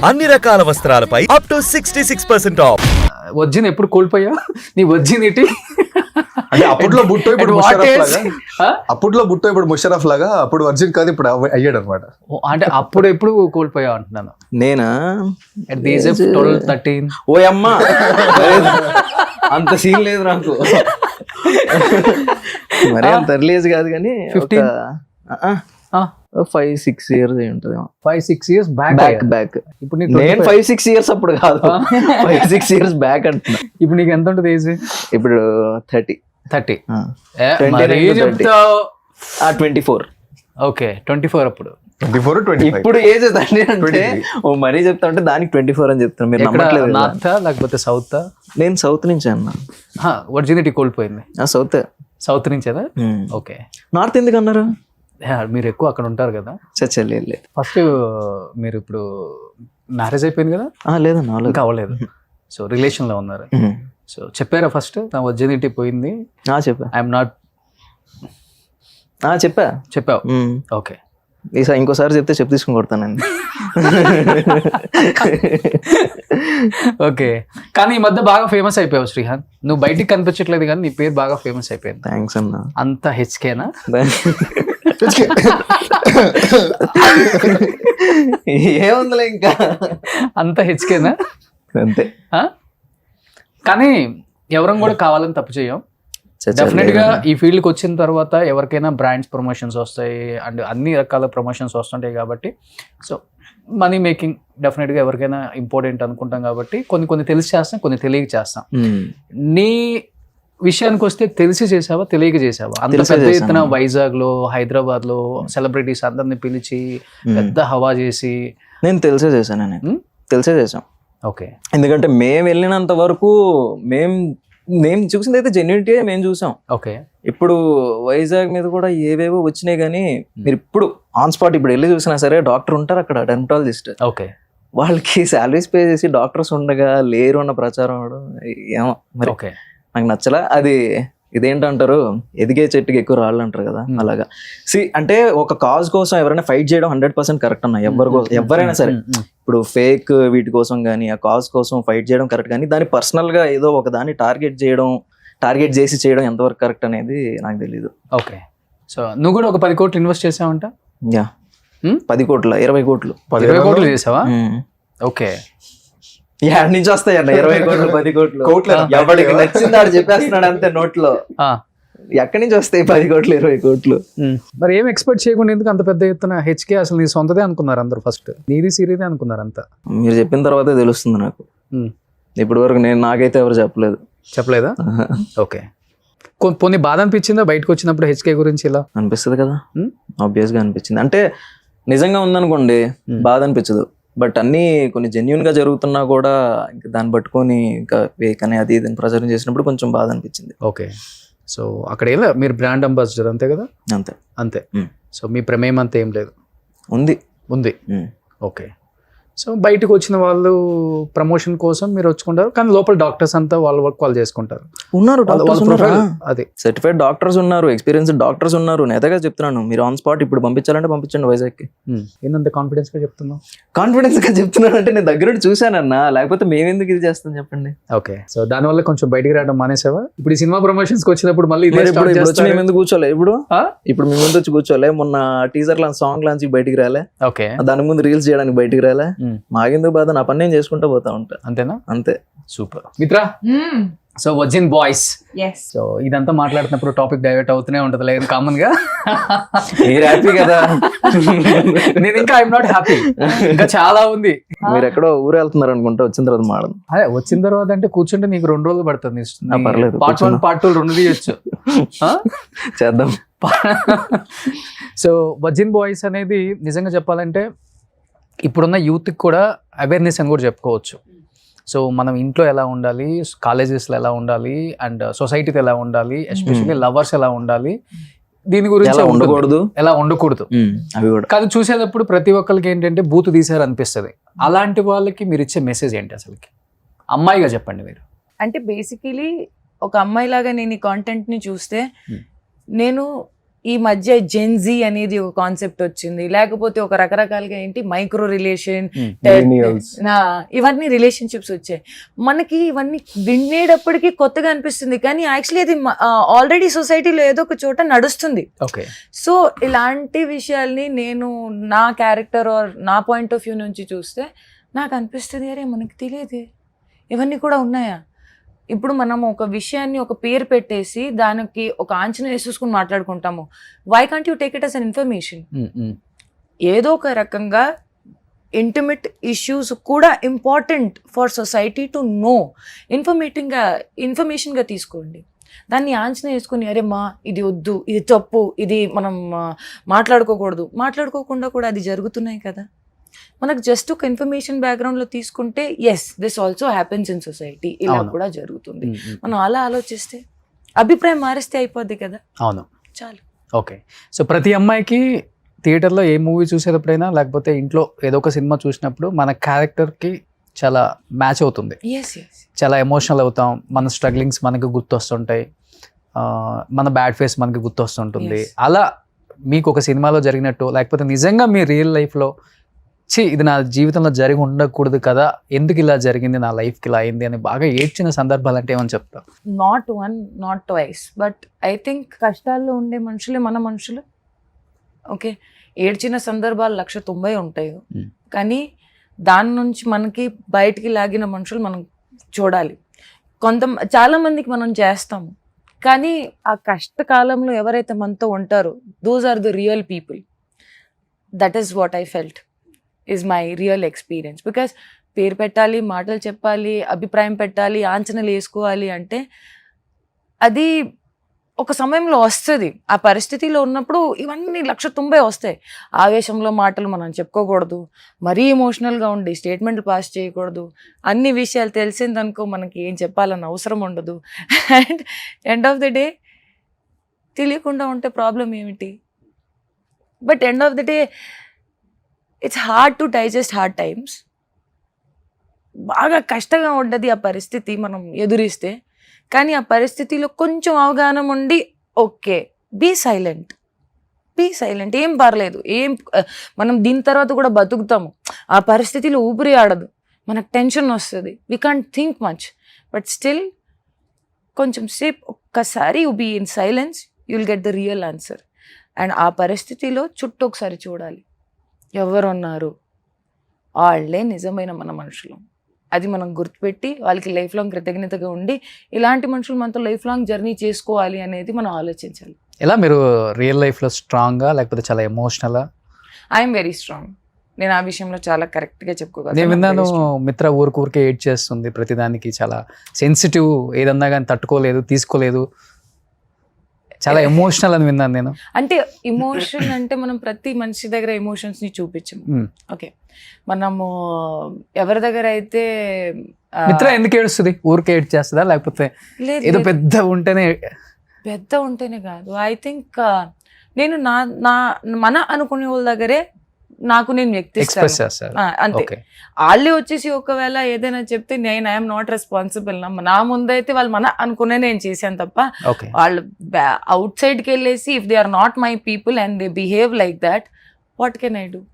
అన్ని రకాల వస్త్రాలపై up to 66% of. Virgin ఎప్పుడు కోల్పోయా నీ వర్జినిటీ? అంటే అప్పట్లో బుట్టో ఇప్పుడు ముషరఫ్ లాగా, అప్పట్లో బుట్టో ఇప్పుడు ముషరఫ్ లాగా, అప్పుడు వర్జిన్ కాదు ఇప్పుడు అయ్యాడు అనమాట. అంటే అప్పుడు ఎప్పుడు కోల్పోయా అంటున్నాను. నేనా At the age of 12, 13. ఓ అమ్మా అంత సీన్ లేదు నాకు. మరి అంత ఎర్లీజ్ కాదు కానీ 15? 5-6 years అయి ఉంటుంది 5-6 years బ్యాక్. బ్యాక్. ఇప్పుడు నీకు నేను 5-6 years అప్పుడు కాదు, 5-6 years బ్యాక్ అంటున్నా. ఇప్పుడు నీకు ఎంత ఉంటుంది ఏజ్? ఇప్పుడు 30. 30. 29 to 30. 24. ఓకే 24 అప్పుడు. 24-25. ఇప్పుడు ఏజ్ తండ్రి అంటే ఓ మరీ చెప్తా ఉంటే దానికి 24 అని చెప్తాను. మీరు నమ్మట్లేదు. నార్త్ లేకపోతే సౌత్? నేను సౌత్ నుంచి అన్నా. వర్జినిటీ కోల్పోయింది సౌత్. సౌత్ నుంచేదా? ఓకే. నార్త్ ఎందుకు అన్నారు? మీరు ఎక్కువ అక్కడ ఉంటారు కదా. చచ్చలేదు. ఫస్ట్ మీరు ఇప్పుడు మ్యారేజ్ అయిపోయింది కదా? లేదన్నా ఇంకా అవ్వలేదు. సో రిలేషన్ లో ఉన్నారు. సో చెప్పారా ఫస్ట్ నా వర్జినిటీ పోయింది? చెప్పా. I'm not. చెప్పావు. ఓకే. ఈసారి ఇంకోసారి చెప్తే చెప్పు తీసుకుని కొడతానండి. ఓకే. కానీ ఈ మధ్య బాగా ఫేమస్ అయిపోయావు శ్రీహాన్. నువ్వు బయటికి కనిపించట్లేదు కానీ నీ పేరు బాగా ఫేమస్ అయిపోయింది. థ్యాంక్స్ అన్న. అంత హెచ్కేనా? ఏముందిలే ఇంకా. అంత హెచ్కేనా? అంతే. కానీ ఎవరం కూడా కావాలని తప్పు చేయం. డెఫినెట్ గా ఈ ఫీల్డ్ కి వచ్చిన తర్వాత ఎవరికైనా బ్రాండ్స్ ప్రమోషన్స్ వస్తాయి అండ్ అన్ని రకాల ప్రమోషన్స్ వస్తుంటాయి కాబట్టి సో మనీ మేకింగ్ డెఫినెట్ గా ఎవరికైనా ఇంపార్టెంట్ అనుకుంటాం కాబట్టి కొన్ని తెలిసి చేస్తాం, కొన్ని తెలియక చేస్తాం. నీ విషయానికి వస్తే తెలిసి చేసావా తెలియక చేసావా? అంత పెద్ద ఎత్తున వైజాగ్ లో హైదరాబాద్ లో సెలబ్రిటీస్ అందరిని పిలిచి పెద్ద హవా చేసి? నేను తెలిసే చేసాం. ఓకే. ఎందుకంటే మేము వెళ్ళినంత వరకు మేము చూసింది అయితే జెన్యూనిటీ మేము చూసాం. ఓకే. ఇప్పుడు వైజాగ్ మీద కూడా ఏవేవో వచ్చినాయి కానీ మీరు ఇప్పుడు ఆన్ స్పాట్ ఇప్పుడు వెళ్ళి చూసినా సరే డాక్టర్ ఉంటారు అక్కడ, డెర్మటాలజిస్ట్. ఓకే. వాళ్ళకి శాలరీస్ పే చేసి డాక్టర్స్ ఉండగా లేరు అన్న ప్రచారం అవడం ఏమో మరి నాకు నచ్చలా. అది ఇదేంటంటారు, ఎదిగే చెట్టుకి ఎక్కువ రాళ్ళు అంటారు కదా, అలాగా. అంటే ఒక కాజ్ కోసం ఎవరైనా ఫైట్ చేయడం 100% కరెక్ట్ అన్న. ఎవరైనా సరే ఇప్పుడు ఫేక్ వీటి కోసం కానీ ఆ కాజ్ కోసం ఫైట్ చేయడం కరెక్ట్, కానీ దాన్ని పర్సనల్ గా ఏదో ఒక దాన్ని టార్గెట్ చేసి చేయడం ఎంతవరకు కరెక్ట్ అనేది నాకు తెలీదు. ఓకే. సో నువ్వు కూడా ఒక 10 కోట్లు ఇన్వెస్ట్ చేసావంట? 10 కోట్ల 20 కోట్లు 20 కోట్లు చేసావా? ఓకే. ఎక్కడి నుంచి వస్తాయన్న 20 కోట్లు 10 కోట్లు? ఎవరికి నచ్చింది ఆడు చెప్పేస్తున్నాడు అంతే నోట్లో. ఎక్కడి నుంచి వస్తాయి 10 కోట్లు 20 కోట్లు? మరి ఏం ఎక్స్పెక్ట్ చేయకుండా ఎందుకు అంత పెద్ద ఎత్తున హెచ్కే? అసలు నీ సొంతదే అనుకున్నారు అందరు, ఫస్ట్ నీది సీరియదే అనుకున్నారు అంతా. మీరు చెప్పిన తర్వాతే తెలుస్తుంది నాకు. ఇప్పటి వరకు నాకైతే ఎవరు చెప్పలేదా? ఓకే. కొన్ని బాధ అనిపించిందా బయటకు వచ్చినప్పుడు హెచ్కే గురించి? ఇలా అనిపిస్తుంది కదా, ఆబ్వియస్ గా అనిపించింది. అంటే నిజంగా ఉందనుకోండి బాధ అనిపించదు, బట్ అన్నీ కొన్ని జెన్యున్ గా జరుగుతున్నా కూడా ఇంకా దాన్ని పట్టుకొని ఇంకా ఫేక్ అని అది ఇది ప్రచారం చేసినప్పుడు కొంచెం బాధ అనిపించింది. ఓకే. సో అక్కడ ఏం లేదు, మీరు బ్రాండ్ అంబాసిడర్ అంతే కదా? అంతే. సో మీ ప్రమేయం అంతా ఏం లేదు? ఉంది. ఓకే. సో బయటకు వచ్చిన వాళ్ళు ప్రమోషన్ కోసం మీరు వచ్చుకుంటారు, కానీ లోపల డాక్టర్స్ అంతా వాళ్ళ వర్క్ వాళ్ళు చేసుకుంటారు. ఉన్నారు అది సర్టిఫైడ్ డాక్టర్స్ ఉన్నారు, ఎక్స్పీరియన్స్డ్ డాక్టర్స్ ఉన్నారు. నేతగా చెప్తున్నాను, మీరు ఆన్ స్పాట్ ఇప్పుడు పంపించాలంటే పంపించండి వైజాగ్కి. ఏంటంటే కాన్ఫిడెన్స్ గా చెప్తున్నాను అంటే నేను దగ్గర చూసానన్నా, లేకపోతే మేమెందుకు ఇది చేస్తాం చెప్పండి. ఓకే. సో దానివల్ల కొంచెం బయటికి రావడం మానేసావా? ఇప్పుడు ఈ సినిమా ప్రమోషన్స్ కి వచ్చినప్పుడు మళ్ళీ మేము ఎందుకు కూర్చోలే? ఇప్పుడు మేము ముందు వచ్చి కూర్చోలే. మొన్న టీజర్ సాంగ్ లాంచ్ బయటికి రాలే, ఓకే. దాని ముందు రీల్స్ చేయడానికి బయటికి రాలే. మాకెందుకు బాధ, నా పని నేను చేసుకుంటూ పోతా ఉంటా. అంతేనా? అంతే. Super. Mitra, so virgin boys, so ఇదంతా మాట్లాడుతున్నప్పుడు టాపిక్ డైవర్ట్ అవుతూనే ఉంటది లేదు కామన్ గా. మీరు హ్యాపీ కదా? నేను ఇంకా ఐఎమ్ నాట్ హ్యాపీ, ఇంకా చాలా ఉంది. మీరు ఎక్కడో ఊరు వెళ్తున్నారు అనుకుంటా, వచ్చిన తర్వాత మాడదు. అదే వచ్చిన తర్వాత అంటే కూర్చుంటే నీకు 2 రోజులు పడుతుంది. పర్లేదు, పార్ట్ 1 పార్ట్ 2 2 తీయచ్చు. చేద్దాం. సో వర్జిన్ బాయ్స్ అనేది నిజంగా చెప్పాలంటే ఇప్పుడున్న యూత్కి కూడా అవేర్నెస్ అని కూడా చెప్పుకోవచ్చు. సో మనం ఇంట్లో ఎలా ఉండాలి, కాలేజెస్లో ఎలా ఉండాలి, అండ్ సొసైటీతో ఎలా ఉండాలి, ఎస్పెషల్లీ లవర్స్ ఎలా ఉండాలి, దీని గురించి ఎలా ఉండకూడదు అవి కూడా. కానీ చూసేటప్పుడు ప్రతి ఒక్కరికి ఏంటంటే బూతు తీసారు అనిపిస్తుంది. అలాంటి వాళ్ళకి మీరు ఇచ్చే మెసేజ్ ఏంటి అసలుకి? అమ్మాయిగా చెప్పండి మీరు. అంటే బేసికలీ ఒక అమ్మాయి లాగా నేను ఈ కాంటెంట్ ని చూస్తే నేను ఈ మధ్య జెన్జీ అనేది ఒక కాన్సెప్ట్ వచ్చింది, లేకపోతే ఒక రకరకాలుగా ఏంటి మైక్రో రిలేషన్, Millennials. ఇవన్నీ రిలేషన్షిప్స్ వచ్చాయి. మనకి ఇవన్నీ వినేటప్పటికీ కొత్తగా అనిపిస్తుంది, కానీ యాక్చువల్లీ అది ఆల్రెడీ సొసైటీలో ఏదో ఒక చోట నడుస్తుంది. ఓకే. సో ఇలాంటి విషయాల్ని నేను నా క్యారెక్టర్ ఆర్ నా పాయింట్ ఆఫ్ వ్యూ నుంచి చూస్తే నాకు అనిపిస్తుంది, అరే మనకి తెలియదు ఇవన్నీ కూడా ఉన్నాయా. ఇప్పుడు మనం ఒక విషయాన్ని ఒక పేరు పెట్టేసి దానికి ఒక ఆంచన వేసేసుకుని మాట్లాడుకుంటాము. Why can't you take it as an information? ఏదో ఒక రకంగా ఇంటిమేట్ ఇష్యూస్ కూడా important for society to know. ఇన్ఫర్మేషన్గా తీసుకోండి. దాన్ని ఆంచన వేసుకుని అరే ఇది వద్దు, ఇది తప్పు, ఇది మనం మాట్లాడుకోకూడదు కూడా అది జరుగుతున్నాయి కదా. మనకు జస్ట్ ఒక ఇన్ఫర్మేషన్ బ్యాక్గ్రౌండ్లో తీసుకుంటే as this also happens in society, ఇలా కూడా జరుగుతుంది. మనం అలా ఆలోచిస్తే అభిప్రాయం మారిస్తే అయిపోద్ది కదా. అవును, చాలు. ఓకే. సో ప్రతి అమ్మాయికి థియేటర్లో ఏ మూవీ చూసేటప్పుడైనా లేకపోతే ఇంట్లో ఏదో ఒక సినిమా చూసినప్పుడు మన క్యారెక్టర్కి చాలా మ్యాచ్ అవుతుంది. ఎస్ ఎస్ చాలా ఎమోషనల్ అవుతాం, మన స్ట్రగ్లింగ్స్ మనకి గుర్తొస్తుంటాయి, మన బ్యాడ్ ఫేస్ మనకి గుర్తొస్తుంటుంది. అలా మీకు ఒక సినిమాలో జరిగినట్టు లేకపోతే నిజంగా మీ రియల్ లైఫ్లో ఇది నా జీవితంలో జరిగి ఉండకూడదు కదా, ఎందుకు ఇలా జరిగింది, నా లైఫ్కి ఇలా అయింది అని బాగా ఏడ్చిన సందర్భాలు అంటే ఏమని చెప్తావు? Not one not twice, but I think కష్టాల్లో ఉండే మనుషులే మన మనుషులు. ఓకే, ఏడ్చిన సందర్భాలు 190 ఉంటాయి, కానీ దాని నుంచి మనకి బయటికి లాగిన మనుషులు మనం చూడాలి. చాలా మందికి మనం చేస్తాము, కానీ ఆ కష్టకాలంలో ఎవరైతే మనతో ఉంటారో those are the real people. That is what I felt is my real experience. Because పేరు పెట్టాలి, మాటలు చెప్పాలి, అభిప్రాయం పెట్టాలి, ఆంచనలు వేసుకోవాలి అంటే అది ఒక సమయంలో వస్తుంది. ఆ పరిస్థితిలో ఉన్నప్పుడు ఇవన్నీ 190 వస్తాయి. ఆవేశంలో మాటలు మనం చెప్పుకోకూడదు, మరీ ఎమోషనల్గా ఉండి స్టేట్మెంట్లు పాస్ చేయకూడదు, అన్ని విషయాలు తెలిసిందనుకో మనకి ఏం చెప్పాలన్న అవసరం ఉండదు. And end of the day తెలియకుండా ఉంటే ప్రాబ్లం ఏమిటి? But end of the day it's hard to digest hard times. బాగా కష్టంగా ఉంటుంది ఆ పరిస్థితి మనం ఎదురిస్తే, కానీ ఆ పరిస్థితిలో కొంచెం అవగాహన ఉండి ఓకే బీ సైలెంట్, ఏం పర్లేదు, మనం దీని తర్వాత కూడా బతుకుతాము. ఆ పరిస్థితిలో ఊపిరి ఆడదు, మనకు టెన్షన్ వస్తుంది, we can't think much, but still కొంచెం సేపు ఒక్కసారి you be in silence, you will get the real answer. And ఆ పరిస్థితిలో చుట్టూ ఒకసారి చూడాలి, ఎవరున్నారు, వాళ్ళే నిజమైన మన మనుషులు. అది మనం గుర్తుపెట్టి వాళ్ళకి లైఫ్ లాంగ్ కృతజ్ఞతగా ఉండి ఇలాంటి మనుషులు మనతో లైఫ్ లాంగ్ జర్నీ చేసుకోవాలి అనేది మనం ఆలోచించాలి. ఎలా మీరు రియల్ లైఫ్లో స్ట్రాంగ్గా లేకపోతే చాలా ఎమోషనలా? I'm very strong. నేను ఆ విషయంలో చాలా కరెక్ట్గా చెప్పుకోగలను. నేను విన్నాను మిత్ర ఊరికే ఏడ్ చేస్తుంది, ప్రతిదానికి చాలా సెన్సిటివ్, ఏదన్నా కానీ తట్టుకోలేదు, తీసుకోలేదు, చాలా ఎమోషనల్ అని విన్నాను నేను. అంటే ఎమోషన్ అంటే మనం ప్రతి మనిషి దగ్గర ఎమోషన్స్ ని చూపించము. ఓకే, మనము ఎవరి దగ్గర అయితే మిత్ర ఎందుకు ఏడుస్తుంది, ఊరికే ఏడ్ చేస్తుందా లేకపోతే ఏదో పెద్ద ఉంటేనే కాదు. ఐ థింక్ నేను మన అనుకునే వాళ్ళ దగ్గరే నాకు నేను వ్యక్తిస్తాను అంతే. వాళ్ళే వచ్చేసి ఒకవేళ ఏదైనా చెప్తే నేను ఐఎమ్ నాట్ రెస్పాన్సిబుల్. నా ముందైతే వాళ్ళు మన అనుకునే నేను చేశాను తప్ప వాళ్ళు అవుట్ సైడ్కి వెళ్ళేసి if they are not my people and they behave like that, what can I do?